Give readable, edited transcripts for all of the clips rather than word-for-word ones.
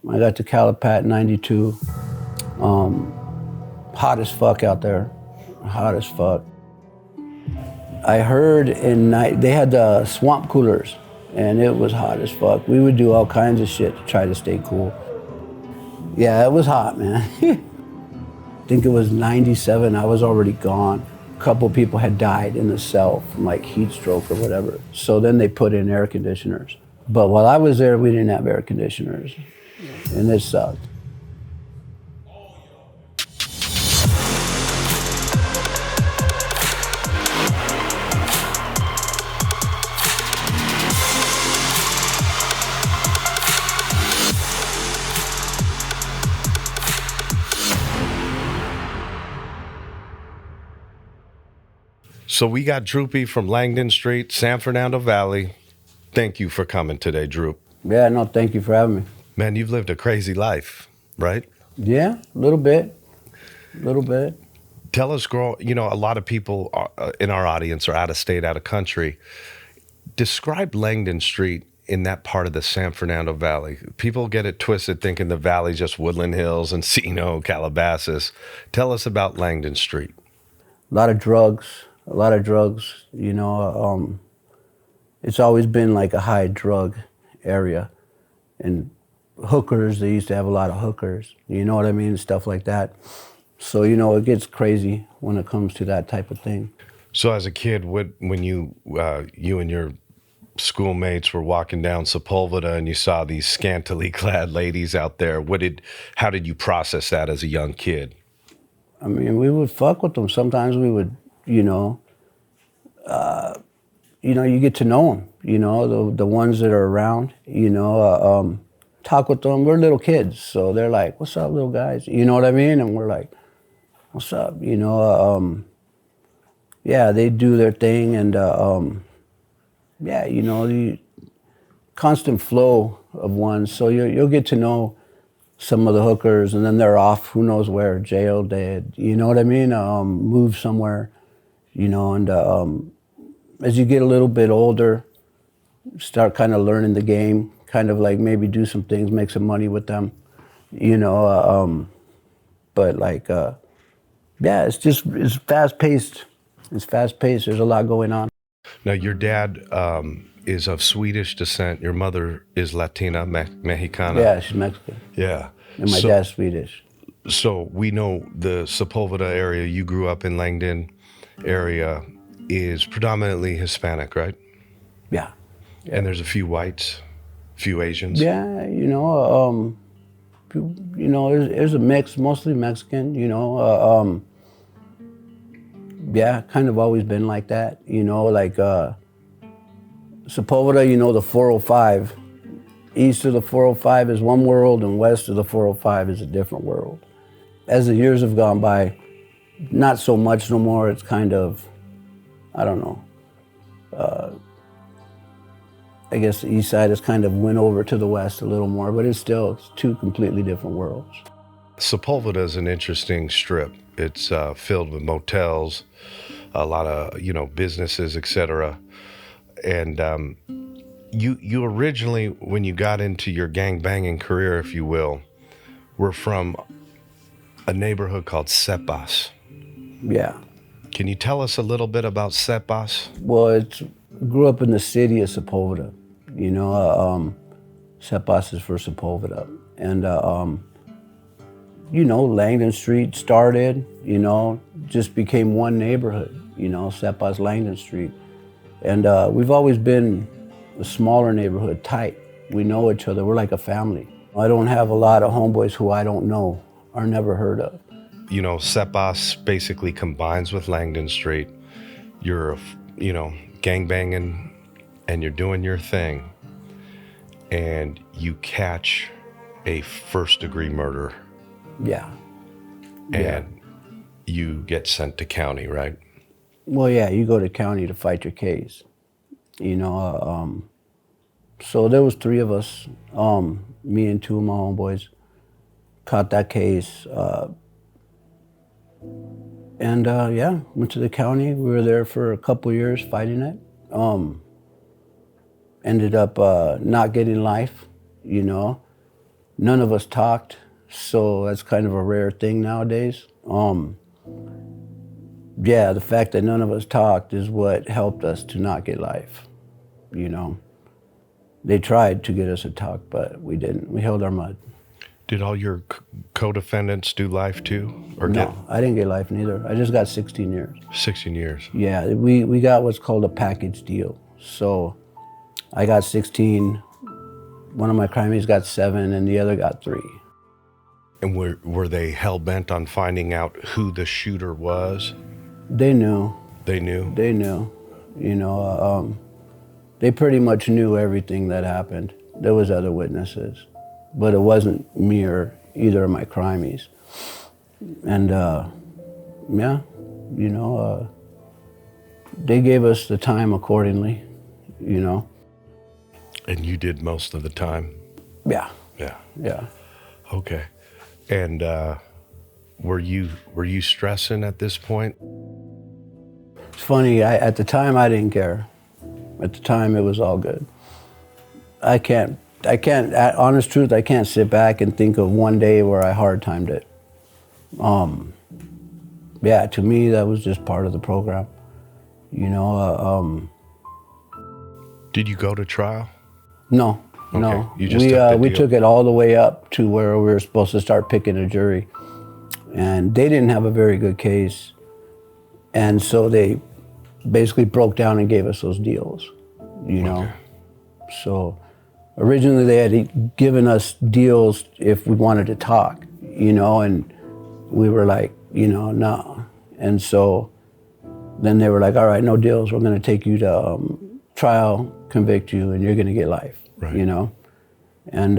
I got to Calipat in 92. Hot as fuck out there, hot as fuck. I heard they had the swamp coolers, and it was hot as fuck. We would do all kinds of shit to try to stay cool. Yeah, it was hot, man. I think it was 97, I was already gone. A couple people had died in the cell from like heat stroke or whatever. So then they put in air conditioners. But while I was there, we didn't have air conditioners, and it sucked. So we got Droopy from Langdon Street, San Fernando Valley. Thank you for coming today, Droop. Yeah, no, thank you for having me. Man, you've lived a crazy life, right? Yeah, a little bit. Tell us, girl, a lot of people in our audience are out of state, out of country. Describe Langdon Street in that part of the San Fernando Valley. People get it twisted thinking the valley's just Woodland Hills, Encino, Calabasas. Tell us about Langdon Street. A lot of drugs. It's always been like a high drug area. And hookers, they used to have a lot of hookers, you know what I mean? Stuff like that. So, it gets crazy when it comes to that type of thing. So as a kid, when you and your schoolmates were walking down Sepulveda and you saw these scantily clad ladies out there, how did you process that as a young kid? I mean, we would fuck with them. Sometimes we would, you get to know them, the ones that are around, talk with them. We're little kids, so they're like, what's up, little guys? You know what I mean? And we're like, what's up? Yeah, they do their thing, and the constant flow of ones. So you'll get to know some of the hookers, and then they're off, who knows where, jail, dead, you know what I mean? Move somewhere, and as you get a little bit older, start kind of learning the game, kind of like maybe do some things, make some money with them, but like, it's fast-paced. There's a lot going on. Now, your dad is of Swedish descent. Your mother is Latina, Mexicana. Yeah, she's Mexican. Yeah. And my dad's Swedish. So we know the Sepulveda area, you grew up in Langdon area, is predominantly Hispanic, right? Yeah. And there's a few whites, a few Asians. Yeah, there's a mix, mostly Mexican, yeah, kind of always been like that, like Sepulveda, the 405, east of the 405 is one world and west of the 405 is a different world. As the years have gone by, not so much no more, it's kind of, I don't know, I guess the east side has kind of went over to the west a little more, but it's two completely different worlds. Sepulveda is an interesting strip. It's filled with motels, a lot of, businesses, etc. And you originally, when you got into your gang-banging career, if you will, were from a neighborhood called Sepas. Yeah. Can you tell us a little bit about Sepas? Well, grew up in the city of Sepulveda. Sepas is for Sepulveda. And, Langdon Street started, just became one neighborhood, Sepas, Langdon Street. And we've always been a smaller neighborhood, tight. We know each other, we're like a family. I don't have a lot of homeboys who I don't know or never heard of. Sepas basically combines with Langdon Street. You're, gangbanging and you're doing your thing and you catch a first-degree murder. Yeah. And you get sent to county, right? Well, yeah, you go to county to fight your case. So there was three of us, me and two of my homeboys, caught that case. Went to the county. We were there for a couple years fighting it. Ended up not getting life, none of us talked, so that's kind of a rare thing nowadays. Yeah, the fact that none of us talked is what helped us to not get life, you know. They tried to get us to talk, but we didn't. We held our mud. Did all your co-defendants do life too? Or No, I didn't get life neither. I just got 16 years. 16 years. Yeah, we got what's called a package deal. So I got 16, one of my crimies got 7, and the other got 3. And were they hell-bent on finding out who the shooter was? They knew. They knew? They knew. You know, they pretty much knew everything that happened. There was other witnesses, but it wasn't me or either of my crimies. And yeah, you know, they gave us the time accordingly, you know. And you did most of the time? Yeah. Yeah. Yeah. Okay. And were you stressing at this point? It's funny, at the time I didn't care. At the time it was all good. I can't, honest truth, I can't sit back and think of one day where I hard timed it. Yeah, to me that was just part of the program. You know, Did you go to trial? No, Okay. no. You just took the we deal. took it all the way up to where we were supposed to start picking a jury. And they didn't have a very good case. And so they basically broke down and gave us those deals, you know. Okay. So originally they had given us deals if we wanted to talk, you know, and we were like, you know, no. And so then they were like, all right, no deals. We're going to take you to trial, convict you, and you're going to get life, Right. you know. And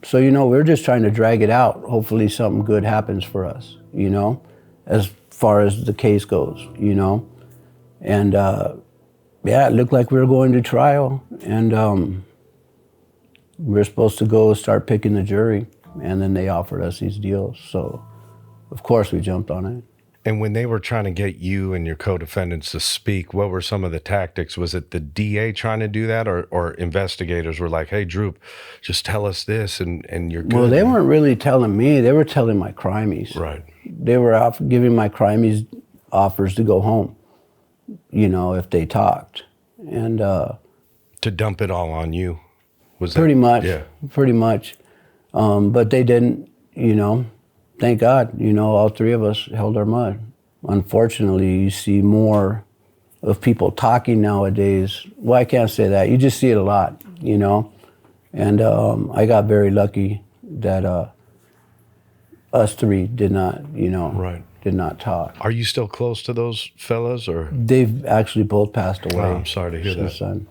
so, you know, we're just trying to drag it out. Hopefully something good happens for us, you know, as far as the case goes, you know. And yeah, it looked like we were going to trial, and we were supposed to go start picking the jury, and then they offered us these deals. So of course we jumped on it. And when they were trying to get you and your co-defendants to speak, what were some of the tactics? Was it the DA trying to do that, or investigators were like, hey, Droop, just tell us this and you're good? Well, they weren't really telling me. They were telling my crimies. Right. They were giving my crimies offers to go home, you know, if they talked. And To dump it all on you? Was that, pretty much, Yeah. pretty much. But they didn't, you know. Thank God, you know, all 3 of us held our mud. Unfortunately, you see more of people talking nowadays. Well, I can't say that. You just see it a lot, you know. And I got very lucky that us 3 did not, you know, Right. did not talk. Are you still close to those fellas, or? They've actually both passed away. Oh, I'm sorry to hear that. since then.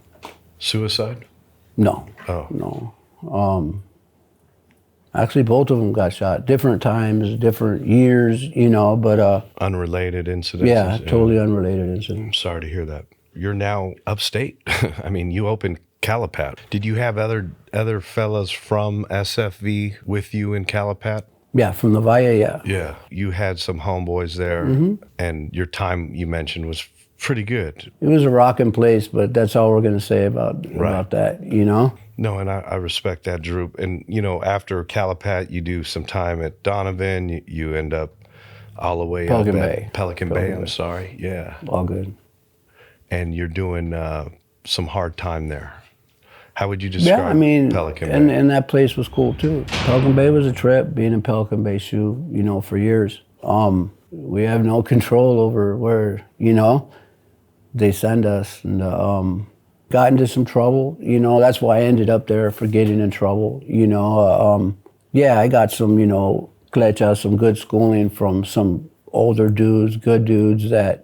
Suicide? No, Oh. no. Actually, both of them got shot. Different times, different years, you know, but Unrelated incidents? yeah, totally unrelated I'm incidents. sorry to hear that. You're now upstate. I mean, you opened Calipat. Did you have other fellas from SFV with you in Calipat? Yeah, from the Valle, yeah. Yeah. You had some homeboys there, Mm-hmm. and your time, you mentioned, was pretty good. It was a rocking place, but that's all we're going to say about that, you know? No, and I respect that, Droop. And, you know, after Calipat, you do some time at Donovan. You end up all the way Pelican up Bay. at Pelican Bay, I'm sorry. Yeah. All good. And you're doing some hard time there. How would you describe Yeah, I mean, Pelican Bay? and that place was cool too. Pelican Bay was a trip, being in Pelican Bay SHU, you know, for years. We have no control over where, you know, they send us, and got into some trouble, you know. That's why I ended up there, for getting in trouble, you know. Yeah, I got some, you know, some good schooling from some older dudes, good dudes that,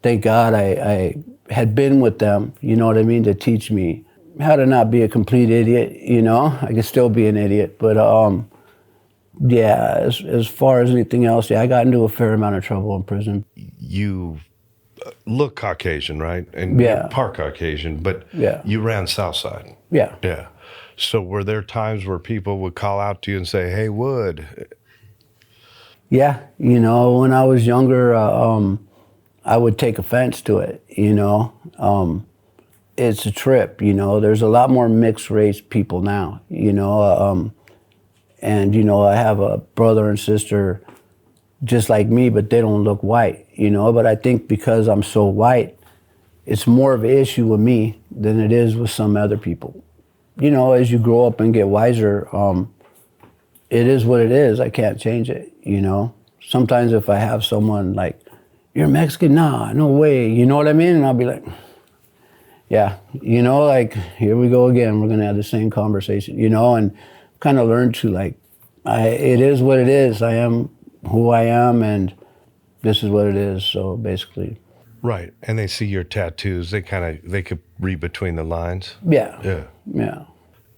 thank God I had been with them, you know what I mean, to teach me how to not be a complete idiot, you know. I could still be an idiot, but yeah, as far as anything else, yeah, I got into a fair amount of trouble in prison. You look Caucasian, right? And Yeah. you're part Caucasian, but Yeah. you ran Southside. Yeah. Yeah. So were there times where people would call out to you and say, hey, Wood? Yeah, you know, when I was younger, I would take offense to it, you know. it's a trip, you know. There's a lot more mixed race people now, you know. And, you know, I have a brother and sister just like me, but they don't look white, you know. But I think because I'm so white, it's more of an issue with me than it is with some other people. You know, as you grow up and get wiser, it is what it is. I can't change it, you know. Sometimes if I have someone like, you're Mexican? Nah, no way. You know what I mean? And I'll be like, yeah, you know, like, here we go again. We're going to have the same conversation, you know, and kind of learn to, like, it is what it is. I am who I am, and this is what it is. So basically. Right. And they see your tattoos. They could read between the lines. Yeah. Yeah. Yeah.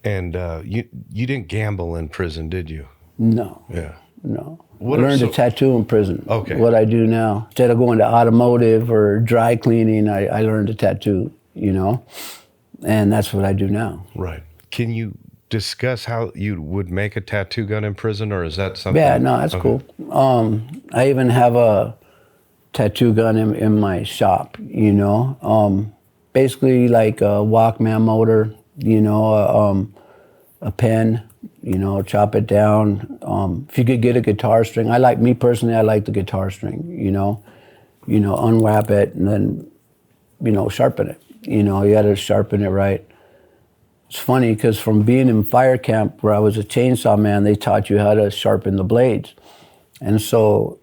And you didn't gamble in prison, did you? No. Yeah. No. I learned to tattoo in prison. Okay. What I do now. Instead of going to automotive or dry cleaning, I learned to tattoo, you know? And that's what I do now. Right. Can you discuss how you would make a tattoo gun in prison, or is that something? Yeah, no, that's cool. I even have a tattoo gun in my shop, you know? Basically like a Walkman motor, you know, a pen, you know, chop it down. If you could get a guitar string, I like the guitar string, you know, unwrap it and then, you know, sharpen it. You know, you got to sharpen it right. It's funny because from being in fire camp where I was a chainsaw man, they taught you how to sharpen the blades. And so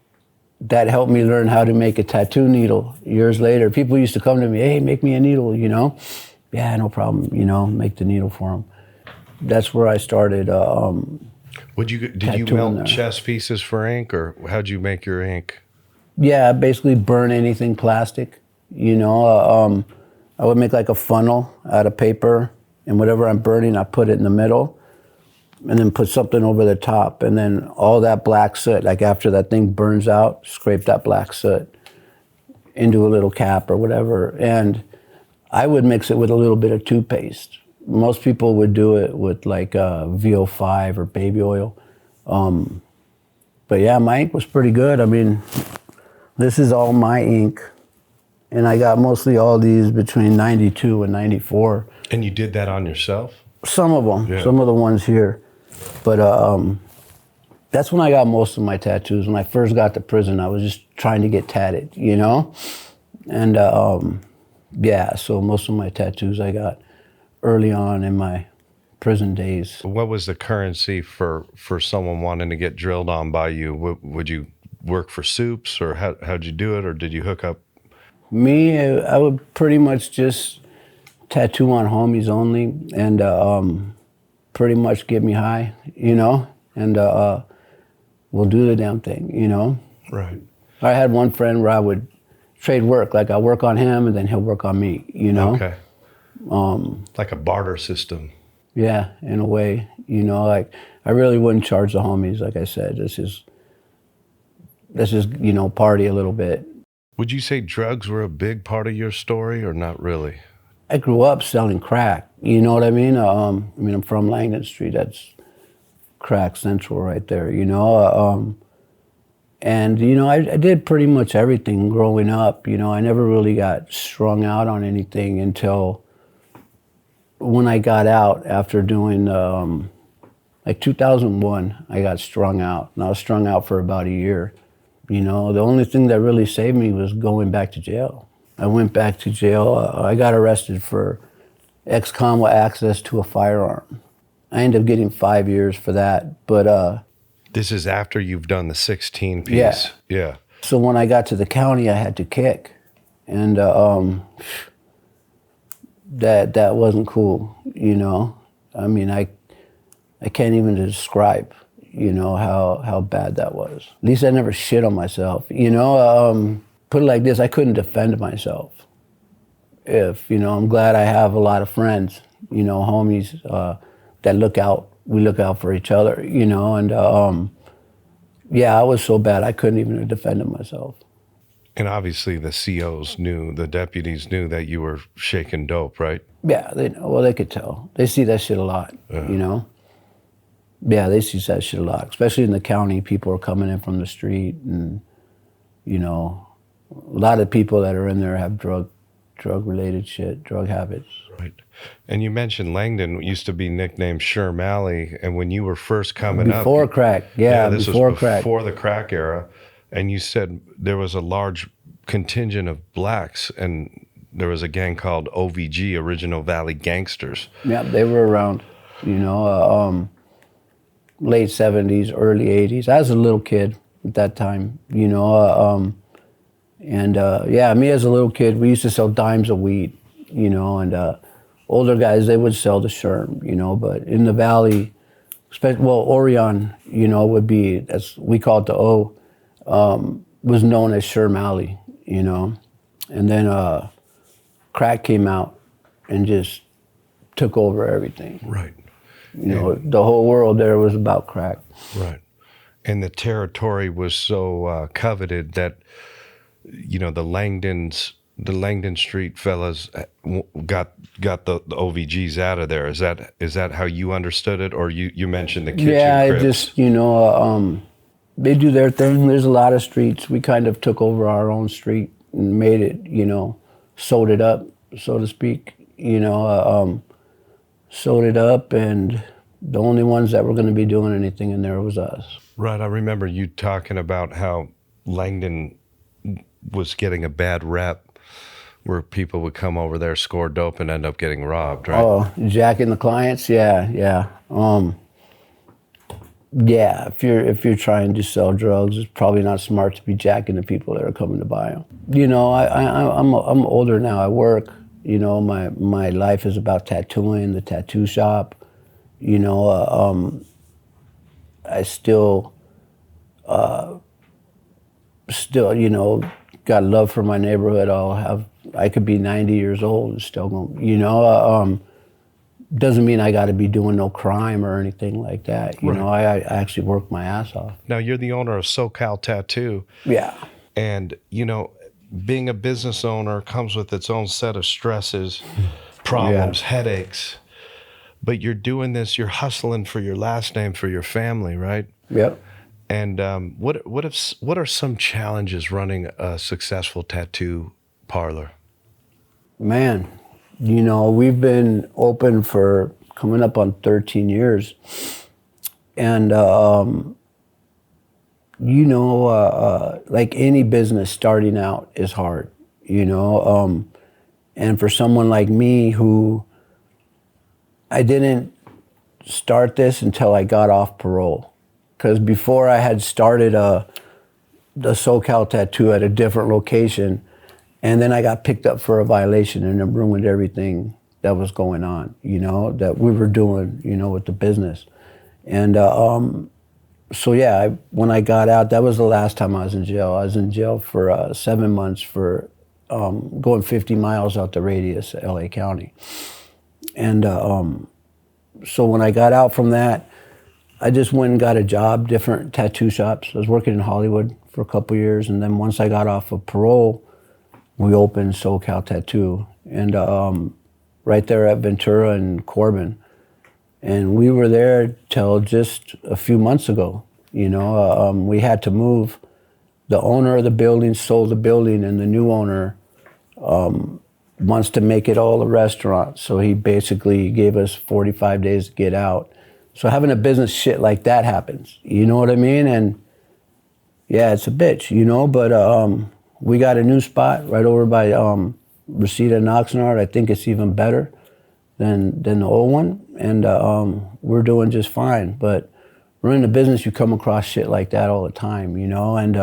that helped me learn how to make a tattoo needle years later. People used to come to me, hey, make me a needle, you know? Yeah, no problem, you know, make the needle for them. That's where I started. Did you melt chess pieces for ink, or how'd you make your ink? Yeah, basically burn anything plastic. You know, I would make like a funnel out of paper, and whatever I'm burning, I put it in the middle, and then put something over the top, and then all that black soot, like after that thing burns out, scrape that black soot into a little cap or whatever, and I would mix it with a little bit of toothpaste. Most people would do it with like VO5 or baby oil. But yeah, my ink was pretty good. I mean, this is all my ink. And I got mostly all these between 92 and 94. And you did that on yourself? Some of them, yeah. Some of the ones here. But that's when I got most of my tattoos. When I first got to prison, I was just trying to get tatted, you know? And yeah, so most of my tattoos I got early on in my prison days. What was the currency for someone wanting to get drilled on by you? Would you work for soups, or how'd you do it, or did you hook up? Me, I would pretty much just tattoo on homies only, and pretty much get me high, you know, and we'll do the damn thing, you know. Right. I had one friend where I would trade work, like I work on him and then he'll work on me, you know. Okay. Like a barter system. Yeah, in a way, you know, like I really wouldn't charge the homies, like I said. Let's just, you know, party a little bit. Would you say drugs were a big part of your story, or not really? I grew up selling crack, you know what I mean? I'm from Langdon Street, that's crack central right there, you know? And, you know, I did pretty much everything growing up, you know? I never really got strung out on anything until when I got out after doing, like 2001, I got strung out. And I was strung out for about a year. You know, the only thing that really saved me was going back to jail. I went back to jail. I got arrested for ex-con with access to a firearm. I ended up getting 5 years for that, but... This is after you've done the 16 piece? Yeah. So when I got to the county, I had to kick. And that wasn't cool, you know? I mean, I can't even describe, you know, how bad that was. At least I never shit on myself, you know? Put it like this, I couldn't defend myself. You know, I'm glad I have a lot of friends, you know, homies that look out. We look out for each other, you know, and yeah, I was so bad I couldn't even defend myself. And obviously the COs knew, the deputies knew that you were shaking dope, right? Yeah, they know. Well, they could tell. They see that shit a lot, you know? Yeah, they see that shit a lot, especially in the county. People are coming in from the street, and, you know, a lot of people that are in there have drug drug-related shit, drug habits. Right. And you mentioned Langdon used to be nicknamed Sherm Alley, and when you were first coming up... Before crack, this before was crack. before the crack era, and you said there was a large contingent of blacks, and there was a gang called OVG, Original Valley Gangsters. Yeah, they were around, late 70s, early 80s. I was a little kid at that time, me as a little kid, we used to sell dimes of weed, and older guys, they would sell the Sherm, but in the valley, Orion, would be, as we call it the O, was known as Sherm Alley, and then crack came out and just took over everything. Right. The whole world there was about crack. Right. And the territory was so coveted that, the Langdon Street fellas got the OVGs out of there. Is that how you understood it, or you mentioned the kitchen Crips? It just they do their thing. There's a lot of streets. We kind of took over our own street and made it, sewed it up, so to speak. Sewed it up, and the only ones that were going to be doing anything in there was us. Right. I remember you talking about how Langdon was getting a bad rep, where people would come over there, score dope, and end up getting robbed, right? Oh, jacking the clients? Yeah. If you're trying to sell drugs, it's probably not smart to be jacking the people that are coming to buy them. I'm older now. I work. My life is about tattooing, the tattoo shop. I still, got love for my neighborhood. I could be 90 years old and still going, doesn't mean I got to be doing no crime or anything like that. I actually work my ass off. Now, you're the owner of SoCal Tattoo. Yeah. And, being a business owner comes with its own set of stresses, problems, headaches. But you're doing this, you're hustling for your last name, for your family, right? Yep. And what are some challenges running a successful tattoo parlor? Man, we've been open for coming up on 13 years. And, like any business, starting out is hard, and for someone like me who, I didn't start this until I got off parole. Because before I had started the SoCal Tattoo at a different location, and then I got picked up for a violation, and it ruined everything that was going on, that we were doing, with the business. And when I got out, that was the last time I was in jail. I was in jail for 7 months for going 50 miles out the radius of LA County. And so when I got out from that, I just went and got a job, different tattoo shops. I was working in Hollywood for a couple years, and then once I got off of parole, we opened SoCal Tattoo, and right there at Ventura and Corbin. And we were there till just a few months ago. We had to move. The owner of the building sold the building, and the new owner wants to make it all a restaurant. So he basically gave us 45 days to get out. So having a business shit like that happens. You know what I mean? And yeah, it's a bitch, but we got a new spot right over by Reseda and Oxnard. I think it's even better than the old one. And we're doing just fine. But running a business, you come across shit like that all the time, And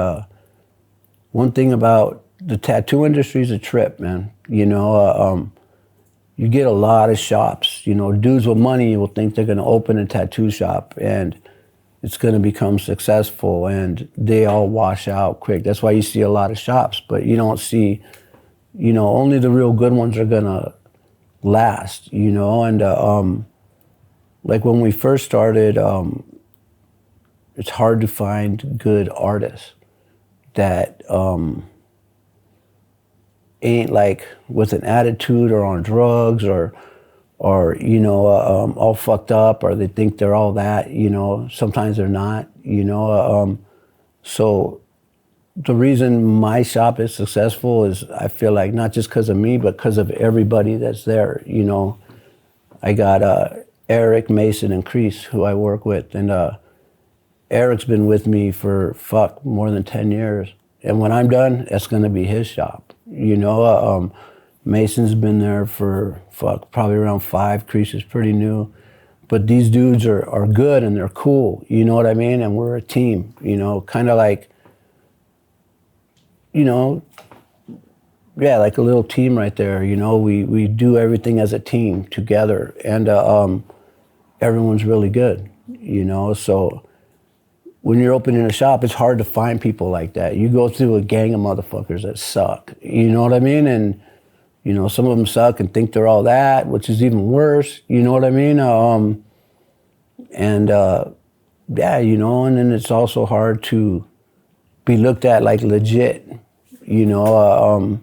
one thing about the tattoo industry is a trip, man. You get a lot of shops. Dudes with money will think they're going to open a tattoo shop and it's going to become successful, and they all wash out quick. That's why you see a lot of shops, but you don't see, only the real good ones are going to last, And like when we first started, it's hard to find good artists that ain't like with an attitude or on drugs or all fucked up, or they think they're all that, sometimes they're not, So the reason my shop is successful is I feel like not just because of me, but because of everybody that's there. You know, I got Eric, Mason, and Crease, who I work with, and Eric's been with me for more than 10 years. And when I'm done, it's gonna be his shop. You know, Mason's been there for probably around 5. Crease is pretty new. But these dudes are good and they're cool, you know what I mean? And we're a team, you know, kind of like, you know, yeah, like a little team right there, you know? We do everything as a team together, and everyone's really good, you know? So when you're opening a shop, it's hard to find people like that. You go through a gang of motherfuckers that suck, you know what I mean? And, you know, some of them suck and think they're all that, which is even worse, you know what I mean? Yeah, you know, and then it's also hard to be looked at like legit, you know?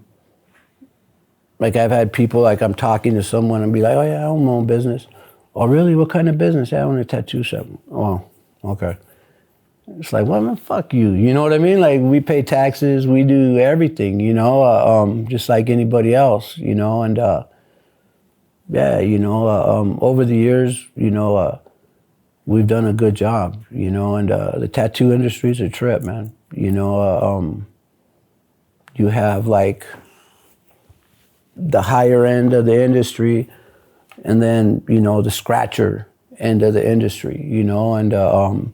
Like I've had people, like I'm talking to someone and be like, oh yeah, I own my own business. Oh really, what kind of business? I own a tattoo shop. Oh, okay. It's like, well, man, fuck you. You know what I mean? Like, we pay taxes, we do everything, you know, just like anybody else, you know, and yeah, you know, over the years, you know, we've done a good job, you know, and the tattoo industry's a trip, man. You know, you have like the higher end of the industry, and then, you know, the scratcher end of the industry, you know, and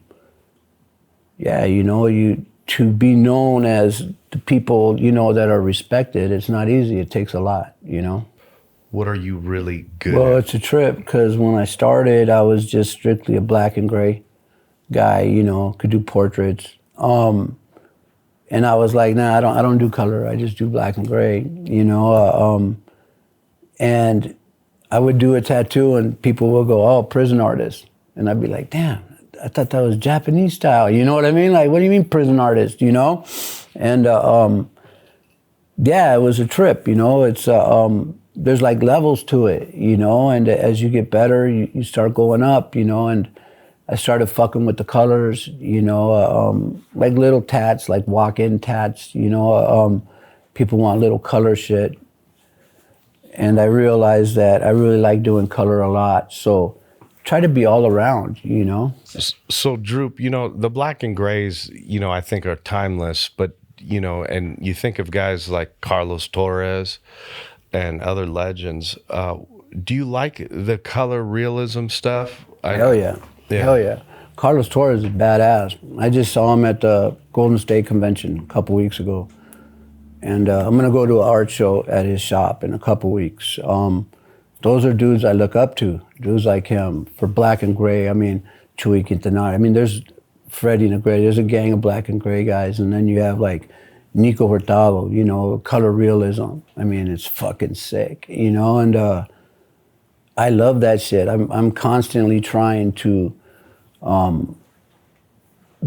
yeah, you know, to be known as the people, you know, that are respected, it's not easy. It takes a lot, you know. What are you really good Well, at? it's a trip, because when I started, I was just strictly a black and gray guy, you know, could do portraits. And I was like, nah, I don't do color. I just do black and gray, you know. And I would do a tattoo and people will go, oh, prison artist. And I'd be like, damn, I thought that was Japanese style. You know what I mean? Like, what do you mean prison artist, you know? And yeah, it was a trip, you know? It's, there's like levels to it, you know? And as you get better, you start going up, you know? And I started fucking with the colors, you know? Like little tats, like walk-in tats, you know? People want little color shit. And I realized that I really like doing color a lot. So try to be all around, you know? So, Droop, you know, the black and grays, you know, I think are timeless, but, you know, and you think of guys like Carlos Torres and other legends. Do you like the color realism stuff? Hell yeah. Hell yeah. Carlos Torres is badass. I just saw him at the Golden State Convention a couple weeks ago. And I'm gonna go to an art show at his shop in a couple weeks. Those are dudes I look up to, dudes like him. For black and gray, I mean, Chuy Quintanar. I mean, there's Freddie Negre, there's a gang of black and gray guys, and then you have like Nico Hurtado, you know, color realism. I mean, it's fucking sick, you know, and I love that shit. I'm constantly trying to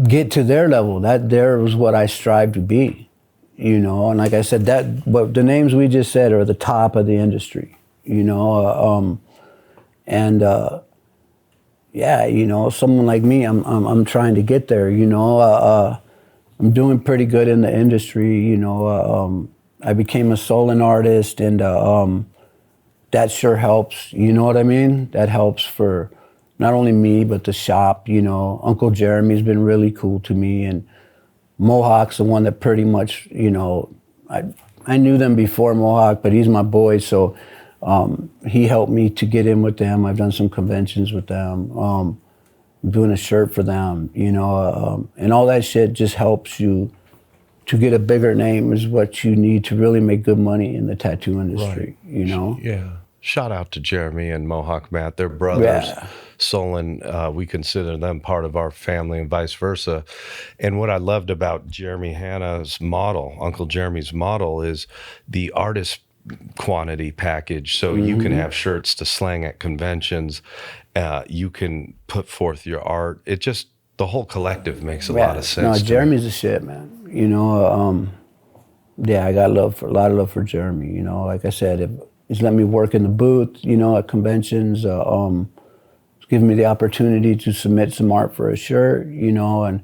get to their level. That there was what I strive to be, you know, and like I said, but the names we just said are the top of the industry, you know, yeah, you know, someone like me, I'm trying to get there, you know. I'm doing pretty good in the industry, you know. I became a Sullen artist, and that sure helps, you know what I mean? That helps for not only me, but the shop, you know. Uncle Jeremy's been really cool to me, and Mohawk's the one that pretty much, you know, I knew them before Mohawk, but he's my boy, so he helped me to get in with them. I've done some conventions with them. I'm doing a shirt for them, you know, and all that shit just helps you to get a bigger name is what you need to really make good money in the tattoo industry, right. You know? Yeah. Shout out to Jeremy and Mohawk Matt. They're brothers. Yeah. Sullen, we consider them part of our family and vice versa. And what I loved about Jeremy Hanna's model, Uncle Jeremy's model, is the artist quantity package. So you can have shirts to slang at conventions. You can put forth your art. It just, the whole collective makes a lot of sense. No, Jeremy's the shit, man. You know, yeah, I got a lot of love for Jeremy. You know, like I said, he's let me work in the booth, you know, at conventions. He's given me the opportunity to submit some art for a shirt, you know, and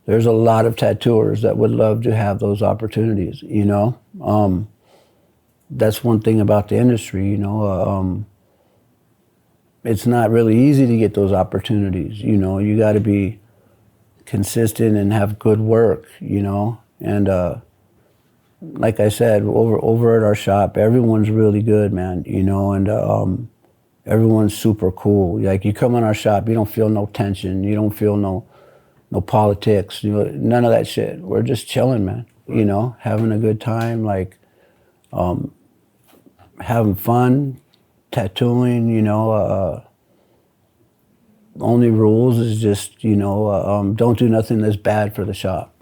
there's a lot of tattooers that would love to have those opportunities, you know? That's one thing about the industry, you know? It's not really easy to get those opportunities, you know? You gotta be consistent and have good work, you know? And like I said, over at our shop, everyone's really good, man, you know? And everyone's super cool. Like, you come in our shop, you don't feel no tension, you don't feel no politics, you know, none of that shit. We're just chilling, man, you know, having a good time, like, having fun, tattooing, you know. Only rules is just, you know, don't do nothing that's bad for the shop.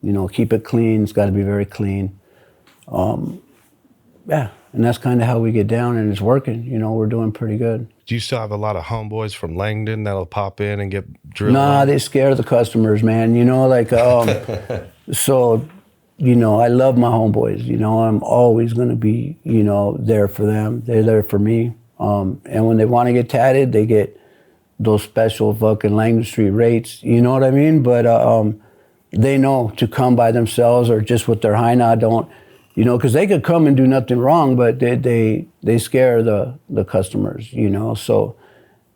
You know, keep it clean, it's gotta be very clean. Yeah, and that's kind of how we get down, and it's working, you know, we're doing pretty good. Do you still have a lot of homeboys from Langdon that'll pop in and get drilled? Nah, on? they scare the customers, man. You know, like, so, you know, I love my homeboys. You know, I'm always going to be, you know, there for them. They're there for me. And when they want to get tatted, they get those special fucking Langdon Street rates. You know what I mean? But they know to come by themselves or just with their hyena. Don't, you know, because they could come and do nothing wrong, but they scare the customers, you know. So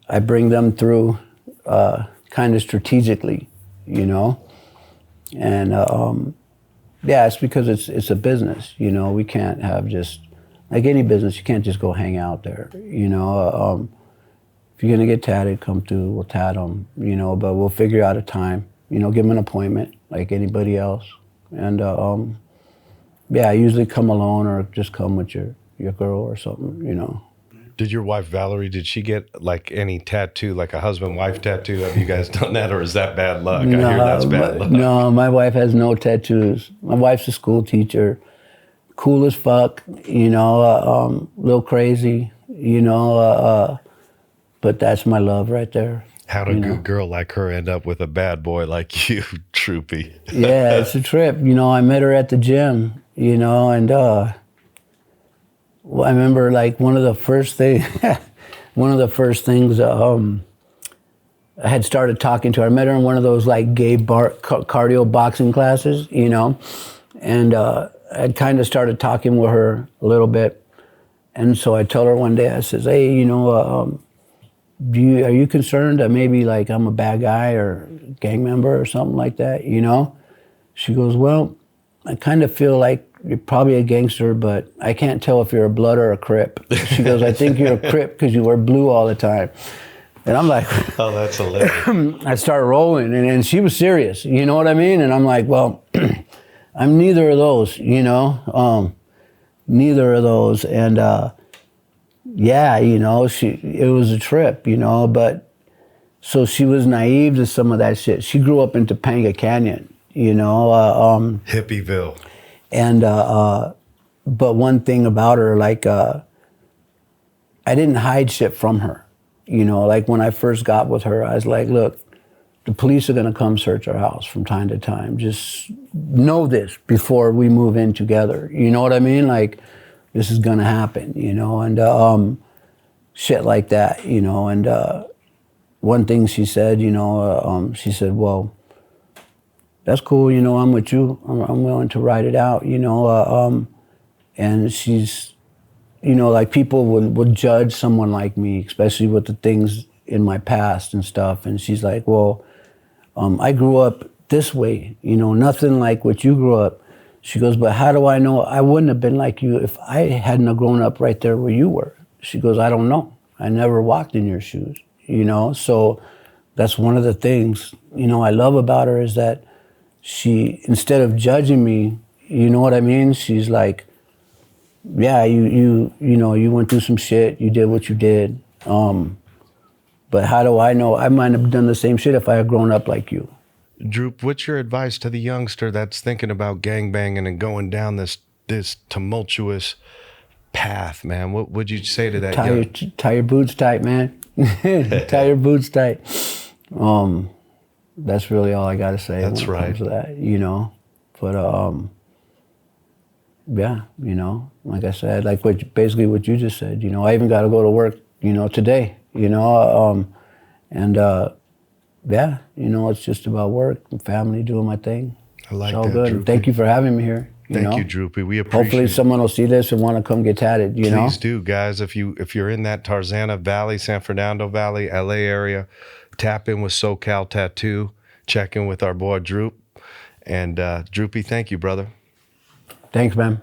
I bring them through kind of strategically, you know. And yeah, it's because it's a business, you know. We can't have just, like any business, you can't just go hang out there, you know. If you're gonna get tatted, come through, we'll tat them, you know, but we'll figure out a time, you know, give them an appointment like anybody else. And yeah, I usually come alone or just come with your girl or something, you know. Did your wife, Valerie, did she get like any tattoo, like a husband-wife tattoo? Have you guys done that, or is that bad luck? No, I hear that's bad luck. No, my wife has no tattoos. My wife's a school teacher, cool as fuck, you know, a little crazy, you know, but that's my love right there. How did a girl like her end up with a bad boy like you, Droopy? Yeah, it's a trip. You know, I met her at the gym, you know, and well, I remember like one of the first things I had started talking to her. I met her in one of those like gay cardio boxing classes, you know, and I kind of started talking with her a little bit. And so I told her one day, I says, hey, you know, are you concerned that maybe like I'm a bad guy or gang member or something like that, you know? She goes, well, I kind of feel like you're probably a gangster, but I can't tell if you're a Blood or a Crip. She goes, I think you're a Crip because you wear blue all the time. And I'm like, oh, that's hilarious. I started rolling, and she was serious, you know what I mean? And I'm like, well, I'm neither of those, you know? Neither of those. And yeah, you know, it was a trip, you know, but so she was naive to some of that shit. She grew up in Topanga Canyon, you know. Hippieville. And, but one thing about her, like, I didn't hide shit from her. You know, like when I first got with her, I was like, look, the police are gonna come search our house from time to time. Just know this before we move in together. You know what I mean? Like, this is gonna happen, you know, and shit like that, you know. And one thing she said, you know, she said, well, that's cool, you know, I'm with you. I'm willing to ride it out, you know. And she's, you know, like people would judge someone like me, especially with the things in my past and stuff. And she's like, well, I grew up this way, you know, nothing like what you grew up. She goes, but how do I know I wouldn't have been like you if I hadn't have grown up right there where you were? She goes, I don't know. I never walked in your shoes, you know? So that's one of the things, you know, I love about her is that she, instead of judging me, you know what I mean? She's like, yeah, you know, you went through some shit, you did what you did. But how do I know? I might have done the same shit if I had grown up like you. Droop, what's your advice to the youngster that's thinking about gangbanging and going down this tumultuous path, man? What would you say to that? Tie your boots tight, man. Tie your boots tight. That's really all I got to say. That's when it comes to that, you know. But yeah, you know, like I said, like basically what you just said, you know, I even got to go to work, you know, today, you know, and yeah, it's just about work and family, doing my thing. I like it's all that, good. Droopy. Thank you for having me here. Thank you, Droopy. We appreciate Hopefully someone will see this and want to come get tatted, Please do, guys. If you're in that Tarzana Valley, San Fernando Valley, LA area, tap in with SoCal Tattoo. Check in with our boy Droop. And Droopy, thank you, brother. Thanks, man.